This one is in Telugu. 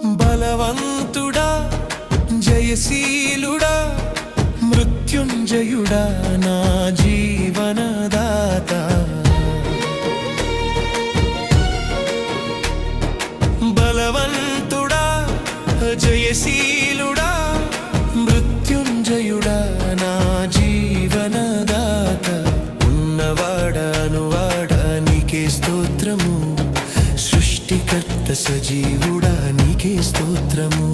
బలవంతుడా జయశీలుడా మృత్యుంజయుడా నా జీవనదాత బలవంతుడా జయశీలుడా మృత్యుంజయుడా నా జీవనదాత ఉన్నవాడా నీకే స్తోత్రము సృష్టికర్త సజీవుడా నీకే స్తోత్రము